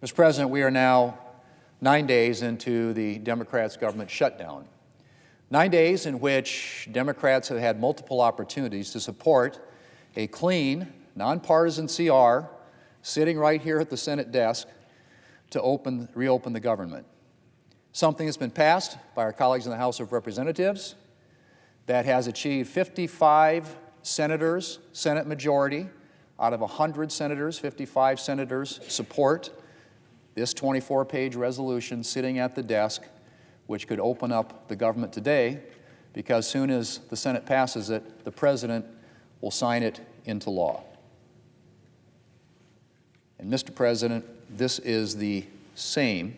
Mr. President, we are now 9 days into the Democrats' government shutdown. 9 days in which Democrats have had multiple opportunities to support a clean, nonpartisan CR sitting right here at the Senate desk to reopen the government. Something that's been passed by our colleagues in the House of Representatives that has achieved 55 senators, Senate majority, out of 100 senators, 55 senators support this 24-page resolution sitting at the desk, which could open up the government today, because as soon as the Senate passes it, the President will sign it into law. And Mr. President, this is the same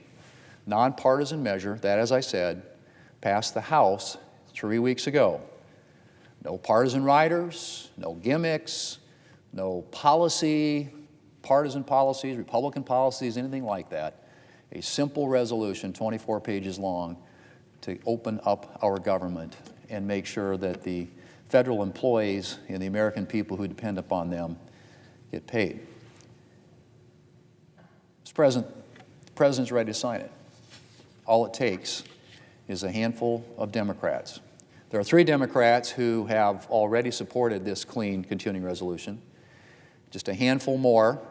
nonpartisan measure that, as I said, passed the House 3 weeks ago. No partisan riders, no gimmicks, no partisan policies, Republican policies, anything like that. A simple resolution, 24 pages long, to open up our government and make sure that the federal employees and the American people who depend upon them get paid. Mr. President, the President's ready to sign it. All it takes is a handful of Democrats. There are 3 Democrats who have already supported this clean continuing resolution. Just a handful more,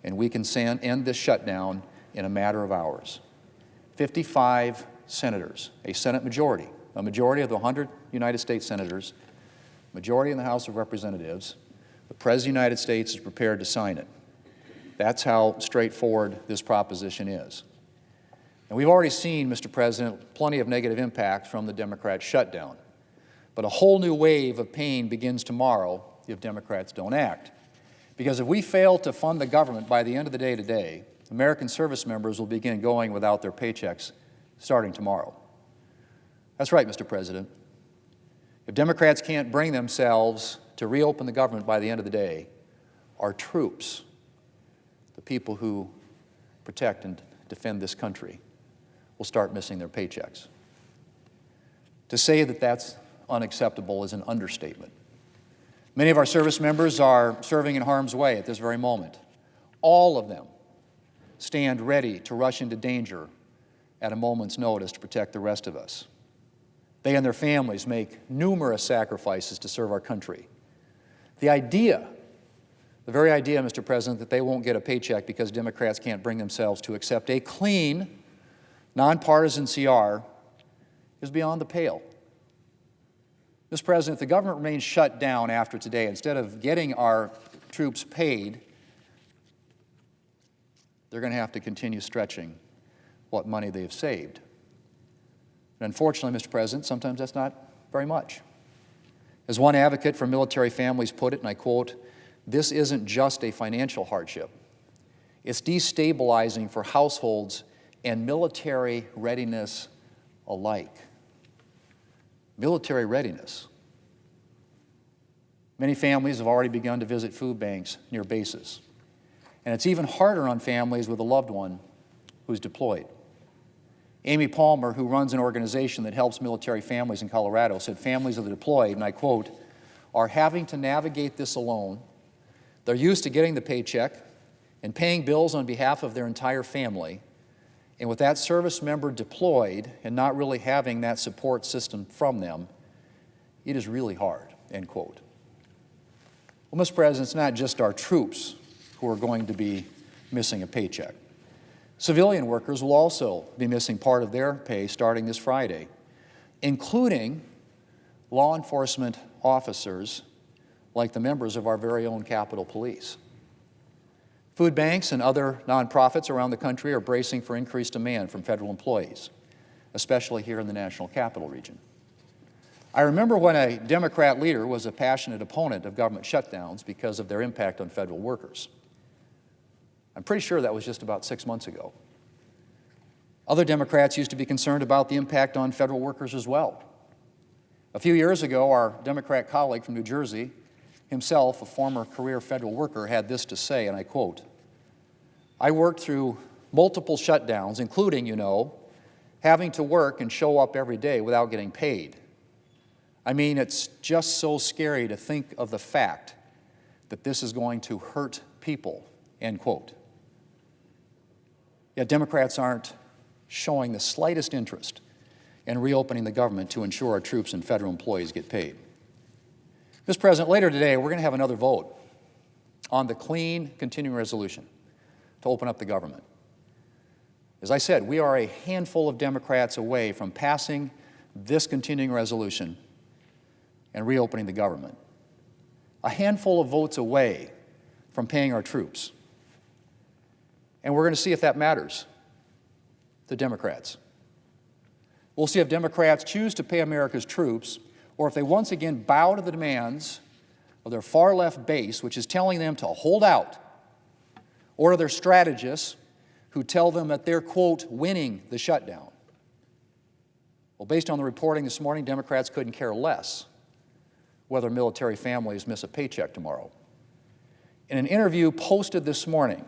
and we can end this shutdown in a matter of hours. 55 senators, a Senate majority, a majority of the 100 United States senators, majority in the House of Representatives. The President of the United States is prepared to sign it. That's how straightforward this proposition is. And we've already seen, Mr. President, plenty of negative impacts from the Democrat shutdown. But a whole new wave of pain begins tomorrow if Democrats don't act. Because if we fail to fund the government by the end of the day today, American service members will begin going without their paychecks starting tomorrow. That's right, Mr. President. If Democrats can't bring themselves to reopen the government by the end of the day, our troops, the people who protect and defend this country, will start missing their paychecks. To say that that's unacceptable is an understatement. Many of our service members are serving in harm's way at this very moment. All of them stand ready to rush into danger at a moment's notice to protect the rest of us. They and their families make numerous sacrifices to serve our country. The very idea, Mr. President, that they won't get a paycheck because Democrats can't bring themselves to accept a clean, nonpartisan CR is beyond the pale. Mr. President, if the government remains shut down after today, instead of getting our troops paid, they're going to have to continue stretching what money they've saved. And unfortunately, Mr. President, sometimes that's not very much. As one advocate for military families put it, and I quote, "This isn't just a financial hardship. It's destabilizing for households and military readiness alike." Military readiness. Many families have already begun to visit food banks near bases. And it's even harder on families with a loved one who's deployed. Amy Palmer, who runs an organization that helps military families in Colorado, said families of the deployed, and I quote, "are having to navigate this alone. They're used to getting the paycheck and paying bills on behalf of their entire family. And with that service member deployed and not really having that support system from them, it is really hard," end quote. Well, Mr. President, it's not just our troops who are going to be missing a paycheck. Civilian workers will also be missing part of their pay starting this Friday, including law enforcement officers like the members of our very own Capitol Police. Food banks and other nonprofits around the country are bracing for increased demand from federal employees, especially here in the National Capital Region. I remember when a Democrat leader was a passionate opponent of government shutdowns because of their impact on federal workers. I'm pretty sure that was just about 6 months ago. Other Democrats used to be concerned about the impact on federal workers as well. A few years ago, our Democrat colleague from New Jersey, himself a former career federal worker, had this to say, and I quote, "I worked through multiple shutdowns, including, having to work and show up every day without getting paid. I mean, it's just so scary to think of the fact that this is going to hurt people," end quote. Yet Democrats aren't showing the slightest interest in reopening the government to ensure our troops and federal employees get paid. Mr. President, later today, we're going to have another vote on the clean continuing resolution to open up the government. As I said, we are a handful of Democrats away from passing this continuing resolution and reopening the government. A handful of votes away from paying our troops. And we're going to see if that matters to Democrats. We'll see if Democrats choose to pay America's troops, or if they once again bow to the demands of their far-left base, which is telling them to hold out, or to their strategists who tell them that they're, quote, winning the shutdown. Well, based on the reporting this morning, Democrats couldn't care less whether military families miss a paycheck tomorrow. In an interview posted this morning,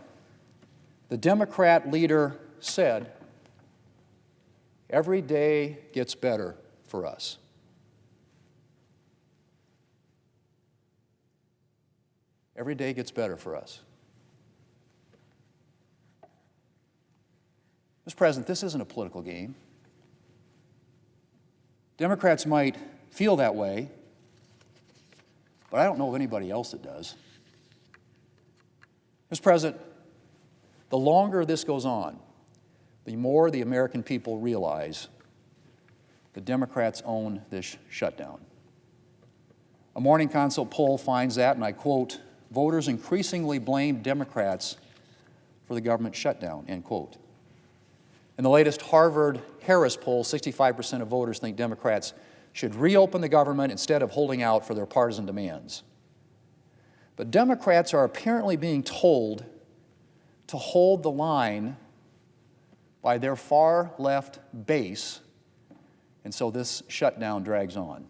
the Democrat leader said, "Every day gets better for us." Every day gets better for us. Mr. President, this isn't a political game. Democrats might feel that way, but I don't know of anybody else that does. Mr. President, the longer this goes on, the more the American people realize the Democrats own this shutdown. A Morning Consult poll finds that, and I quote, "Voters increasingly blame Democrats for the government shutdown," end quote. In the latest Harvard-Harris poll, 65% of voters think Democrats should reopen the government instead of holding out for their partisan demands. But Democrats are apparently being told to hold the line by their far-left base, and so this shutdown drags on.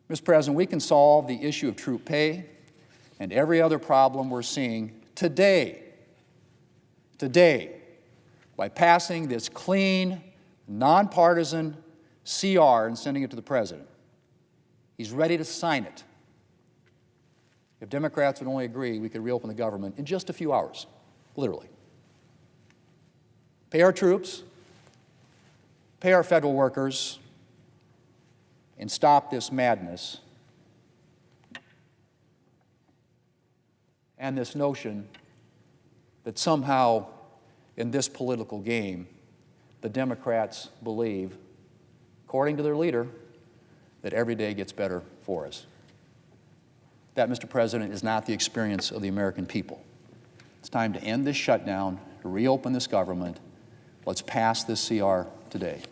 Mr. President, we can solve the issue of troop pay and every other problem we're seeing today, by passing this clean, nonpartisan CR and sending it to the President. He's ready to sign it. If Democrats would only agree, we could reopen the government in just a few hours, literally. Pay our troops, pay our federal workers, and stop this madness and this notion that somehow in this political game, the Democrats believe, according to their leader, that every day gets better for us. That, Mr. President, is not the experience of the American people. It's time to end this shutdown, to reopen this government. Let's pass this CR today.